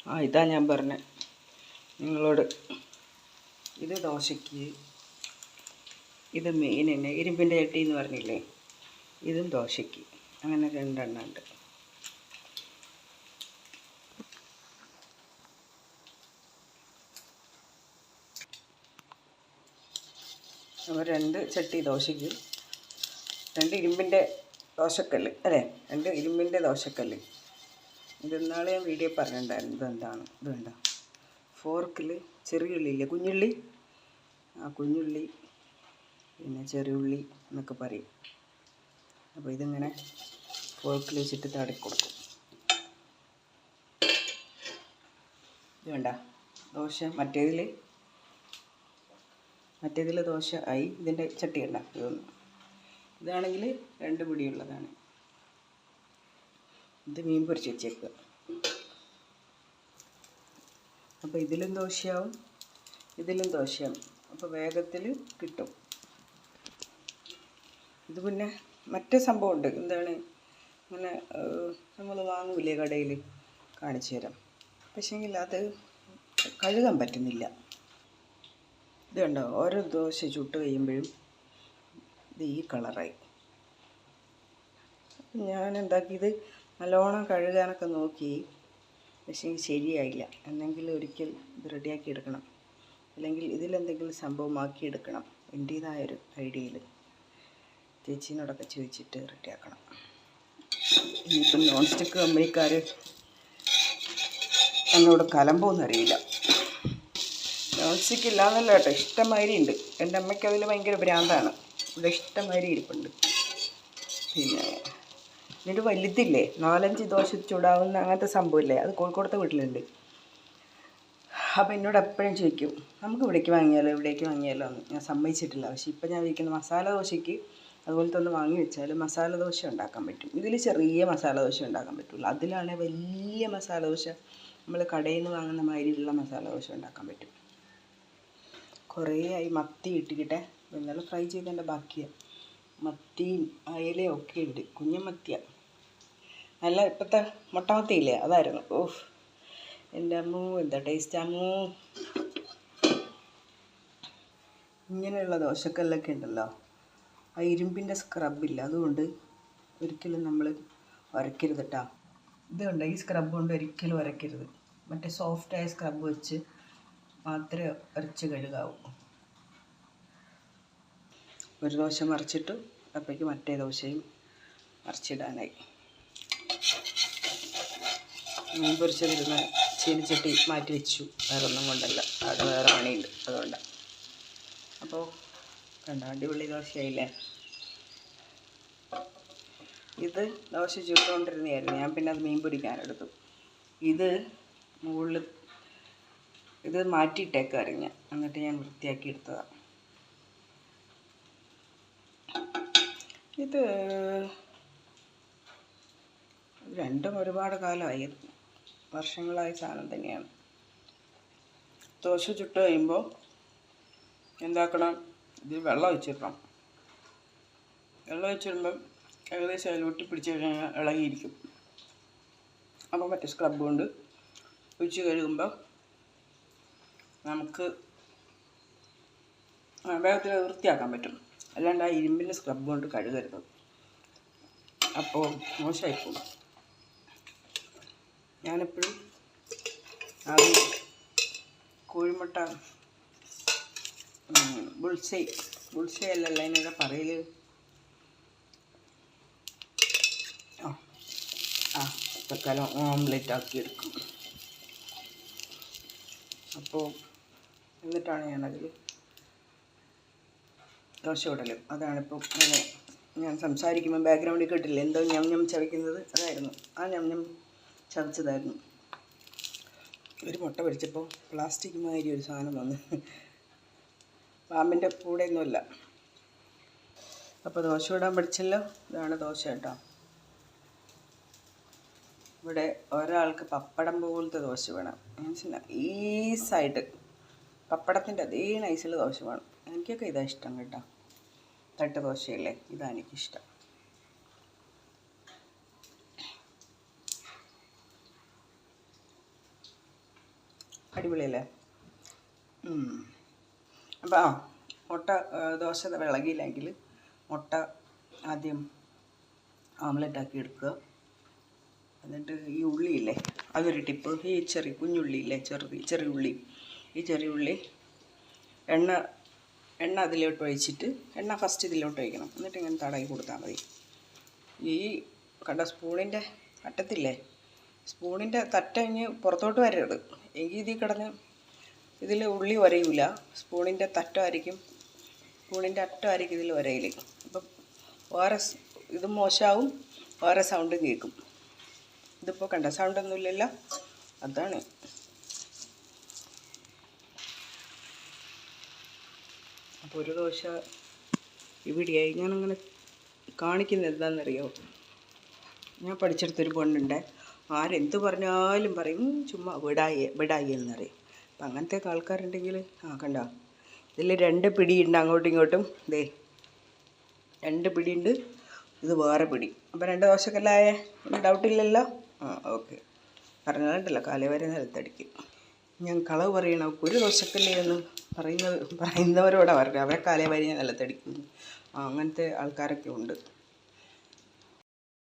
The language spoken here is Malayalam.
ഇതാ ഞാൻ പറഞ്ഞ നിങ്ങളോട്. ഇത് ദോശയ്ക്ക്, ഇത് മീനിന് ഇരുമ്പിൻ്റെ ചട്ടി എന്ന് പറഞ്ഞില്ലേ, ഇതും ദോശയ്ക്ക്. അങ്ങനെ രണ്ടെണ്ണം ഉണ്ട്. അപ്പോൾ 2 ചട്ടി ദോശയ്ക്ക്, 2 ഇരുമ്പിൻ്റെ ദോശക്കല്ല് അല്ലേ, 2 ഇരുമ്പിൻ്റെ ദോശക്കല്ല്. ഇതെന്നാളെ ഞാൻ വീഡിയോ പറഞ്ഞിട്ടുണ്ടായിരുന്നു. ഇതെന്താണ് ഇത് വേണ്ട, ഫോർക്കിൽ ചെറിയ ഉള്ളിയില്ലേ, കുഞ്ഞുള്ളി, ആ കുഞ്ഞുള്ളി പിന്നെ ചെറിയുള്ളി എന്നൊക്കെ പറയും. അപ്പോൾ ഇതിങ്ങനെ ഫോർക്കിൽ വെച്ചിട്ട് തടക്കൊടുക്കും. ഇത് വേണ്ട ദോശ, മറ്റേതിൽ ദോശ ആയി. ഇതിൻ്റെ ചട്ടി വേണ്ട, ഇതാണെങ്കിൽ 2 പിടിയുള്ളതാണ്. ഇത് മീൻ പൊരിച്ച് വെച്ചേക്കുക. അപ്പോൾ ഇതിലും ദോശയാവും, ഇതിലും ദോശയാവും. അപ്പോൾ വേഗത്തിൽ കിട്ടും. ഇത് പിന്നെ മറ്റേ സംഭവമുണ്ട്, എന്താണ് ഇങ്ങനെ നമ്മൾ വാങ്ങൂലേ കടയിൽ, കാണിച്ചു തരാം. പക്ഷേങ്കിൽ അത് കഴുകാൻ പറ്റുന്നില്ല. ഇത് കണ്ടോ, ഓരോ ദോശ ചുട്ട് കഴിയുമ്പോഴും ഇത് ഈ കളറായി. ഞാൻ എന്താക്കിയത്, നല്ലോണം കഴുകാനൊക്കെ നോക്കി, പക്ഷേ ശരിയായില്ല. എന്നെങ്കിലും ഒരിക്കൽ ഇത് റെഡിയാക്കി എടുക്കണം, അല്ലെങ്കിൽ ഇതിലെന്തെങ്കിലും സംഭവമാക്കിയെടുക്കണം. എൻ്റേതായൊരു ഐഡിയയിൽ ചേച്ചീനോടൊക്കെ ചോദിച്ചിട്ട് റെഡിയാക്കണം. ഇനിയിപ്പം നോൺ സ്റ്റിക്ക് കമ്പനിക്കാർ എന്നോട് കലമ്പോന്നറിയില്ല. നോൺ സ്റ്റിക്ക് ഇല്ലാന്നല്ല കേട്ടോ, ഇഷ്ടംമാതിരി ഉണ്ട്. എൻ്റെ അമ്മയ്ക്ക് അതിൽ ഭയങ്കര ഭ്രാന്താണ്. ഇവിടെ ഇഷ്ടംമാതിരി ഇരിപ്പുണ്ട്. പിന്നെ ഇതിൻ്റെ വലുതില്ലേ, 4-5 ദോശ ചൂടാവുന്ന അങ്ങനത്തെ സംഭവമില്ലേ, അത് കോഴിക്കോടത്തെ വീട്ടിലുണ്ട്. അപ്പോൾ എന്നോട് എപ്പോഴും ചോദിക്കും, നമുക്ക് ഇവിടേക്ക് വാങ്ങിയാലോ എന്ന്. ഞാൻ സമ്മതിച്ചിട്ടില്ല. പക്ഷേ ഇപ്പം ഞാൻ ഇരിക്കുന്ന മസാല ദോശയ്ക്ക് അതുപോലത്തെ ഒന്ന് വാങ്ങി വെച്ചാൽ മസാല ദോശ ഉണ്ടാക്കാൻ പറ്റും. ഇതിൽ ചെറിയ മസാല ദോശ ഉണ്ടാക്കാൻ പറ്റുള്ളൂ. അതിലാണെങ്കിൽ വലിയ മസാല ദോശ, നമ്മൾ കടയിൽ നിന്ന് വാങ്ങുന്ന മാതിരിയുള്ള മസാല ദോശ ഉണ്ടാക്കാൻ പറ്റും. കുറേ ആയി മത്തി ഇട്ടിക്കിട്ടെ, ഇന്നലെ ഫ്രൈ ചെയ്തതിൻ്റെ ബാക്കിയാണ്. മത്തിയും അയലയും ഒക്കെ ഉണ്ട്, കുഞ്ഞൻ മത്തിയാണ്. നല്ല ഇപ്പോഴത്തെ മുട്ടമത്തിയില്ലേ, അതായിരുന്നു. ഓഹ് എൻ്റെ അമ്മൂ, എന്താ ടേസ്റ്റ് അമ്മൂ. ഇങ്ങനെയുള്ള ദോശക്കല്ലൊക്കെ ഉണ്ടല്ലോ, ആ ഇരുമ്പിൻ്റെ സ്ക്രബില്ല, അതുകൊണ്ട് ഒരിക്കലും നമ്മൾ ഉരയ്ക്കരുത് കേട്ടോ. ഇതുകൊണ്ട് ഈ സ്ക്രബ് കൊണ്ട് ഒരിക്കലും ഉരയ്ക്കരുത്. മറ്റേ സോഫ്റ്റായ സ്ക്രബ് വെച്ച് മാത്രമേ ഉരച്ച് കഴുകാവൂ. ഒരു ദോശ മറിച്ചിട്ടു, അപ്പോഴേക്ക് മറ്റേ ദോശയും മറിച്ചിടാനായി. മീൻ പൊരിച്ചതിരുന്ന് ചീനിച്ചട്ടി മാറ്റി വെച്ചു, വേറെ ഒന്നും കൊണ്ടല്ല, അവിടെ വേറെ പണിയുണ്ട്, അതുകൊണ്ടാണ്. അപ്പോൾ കണ്ടോ, അടിപൊളി ദോശയായില്ലേ. ഇത് ദോശ ചുട്ടുകൊണ്ടിരുന്നതായിരുന്നു, ഞാൻ പിന്നെ അത് മീൻ പൊരിക്കാനെടുത്തു. ഇത് മുകളിൽ ഇത് മാറ്റിയിട്ടേക്കായിരുന്നു, എന്നിട്ട് ഞാൻ വൃത്തിയാക്കി എടുത്തതാണ്. ഇത് രണ്ടും ഒരുപാട് കാലമായി, വർഷങ്ങളായ സാധനം തന്നെയാണ്. ദോശ ചുട്ട് കഴിയുമ്പോൾ എന്താക്കണം, ഇത് വെള്ളം ഒഴിച്ചിടണം. വെള്ളം ഒഴിച്ചിടുമ്പം ഏകദേശം അതിൽ ഒട്ടിപ്പിടിച്ച് കഴിഞ്ഞാൽ ഇളകിയിരിക്കും. അപ്പോൾ മറ്റേ സ്ക്രബ് കൊണ്ട് ഒഴിച്ച് കഴുകുമ്പോൾ നമുക്ക് വേഗത്തിൽ വൃത്തിയാക്കാൻ പറ്റും. അല്ലാണ്ട് ആ ഇരുമ്പിൻ്റെ സ്ക്രബ് കൊണ്ട് കഴുകരുത്, അപ്പോൾ മോശമായിപ്പോകും. ഞാനെപ്പോഴും അത് കോഴിമുട്ട ബുൾസൈ അല്ലല്ലോ അതിനൊക്കെ പറയൽ, തൽക്കാലം ഓംലെറ്റ് ആക്കി എടുക്കും. അപ്പോൾ എന്നിട്ടാണ് ഞാനതിൽ ദോശ ഇടലും. അതാണിപ്പോൾ ഞാൻ സംസാരിക്കുമ്പോൾ ബാക്ക്ഗ്രൗണ്ടിൽ കേട്ടില്ല, എന്തോ ഞം ചവയ്ക്കുന്നത്, അതായിരുന്നു. ആ ഞം ചവച്ചതായിരുന്നു. ഒരു മുട്ട പൊരിച്ചപ്പോൾ പ്ലാസ്റ്റിക് മാതിരി ഒരു സാധനം വന്ന്, പാമ്പിൻ്റെ കൂടെയൊന്നുമല്ല. അപ്പോൾ ദോശ ഇടാൻ പഠിച്ചല്ലോ. ഇതാണ് ദോശ കേട്ടോ. ഇവിടെ ഒരാൾക്ക് പപ്പടം പോലത്തെ ദോശ വേണം, മനസ്സിലായി, ഈസായിട്ട് പപ്പടത്തിൻ്റെ അതേ നൈസിൽ ദോശ വേണം. എനിക്കൊക്കെ ഇതാണ് ഇഷ്ടം കേട്ടോ, തട്ട് ദോശയല്ലേ, ഇതാണ് എനിക്കിഷ്ടം. അടിപൊളിയല്ലേ? അപ്പോൾ മുട്ട ദോശ വിളകിയില്ലെങ്കിൽ മുട്ട ആദ്യം ആംലെറ്റ് ആക്കി എടുക്കുക. എന്നിട്ട് ഈ ഉള്ളിയില്ലേ, അതൊരു ടിപ്പ്. ഈ കുഞ്ഞുള്ളിയില്ലേ, ചെറിയ ഉള്ളി, ഈ ചെറിയ ഉള്ളി എണ്ണ അതിലോട്ട് ഒഴിച്ചിട്ട്, എണ്ണ ഫസ്റ്റ് ഇതിലോട്ട് ഒഴിക്കണം. എന്നിട്ട് ഇങ്ങനെ തടവി കൊടുത്താൽ മതി. ഈ കണ്ട സ്പൂണിൻ്റെ അറ്റത്തില്ലേ, സ്പൂണിൻ്റെ തറ്റഞ്ഞ് പുറത്തോട്ട് വരരുത്. എങ്കിൽ ഇതിൽ കിടന്ന് ഇതിൽ ഉള്ളി വരയില്ല. സ്പൂണിൻ്റെ അറ്റമായിരിക്കും ഇതിൽ വരയിൽ. അപ്പം വേറെ ഇത് മോശമാവും, വേറെ സൗണ്ട് കേൾക്കും. ഇതിപ്പോൾ കണ്ട സൗണ്ടൊന്നുമില്ലല്ലോ, അതാണ്. അപ്പോൾ ഒരു ദോശ ഇവിടെയായി. ഞാനങ്ങനെ കാണിക്കുന്നത് എന്താണെന്നറിയോ, ഞാൻ പഠിച്ചെടുത്തൊരു പെണ്ണുണ്ട്, ആരെന്ത് പറഞ്ഞാലും പറയും ചുമ്മാ വിടായി എന്നറിയും. അപ്പം അങ്ങനത്തെ ആൾക്കാരുണ്ടെങ്കിൽ കണ്ടോ, ഇതിൽ 2 പിടിയുണ്ട് അങ്ങോട്ടും ഇങ്ങോട്ടും. 2 പിടിയുണ്ട്, ഇത് വേറെ പിടി. അപ്പം 2 ദോശക്കല്ലായേ, ഡൗട്ടില്ലല്ലോ? ഓക്കെ. പറഞ്ഞാലുണ്ടല്ലോ കാലേ വരെ നിലത്തടിക്കും. ഞാൻ കളവ് പറയണം, ഒരു ദോശക്കല്ലേ എന്ന് പറയുന്നവരോടാണ് പറഞ്ഞത്. അവരെ കാലേ വരെ നിലത്തടിക്കുന്നു. അങ്ങനത്തെ ആൾക്കാരൊക്കെ ഉണ്ട്.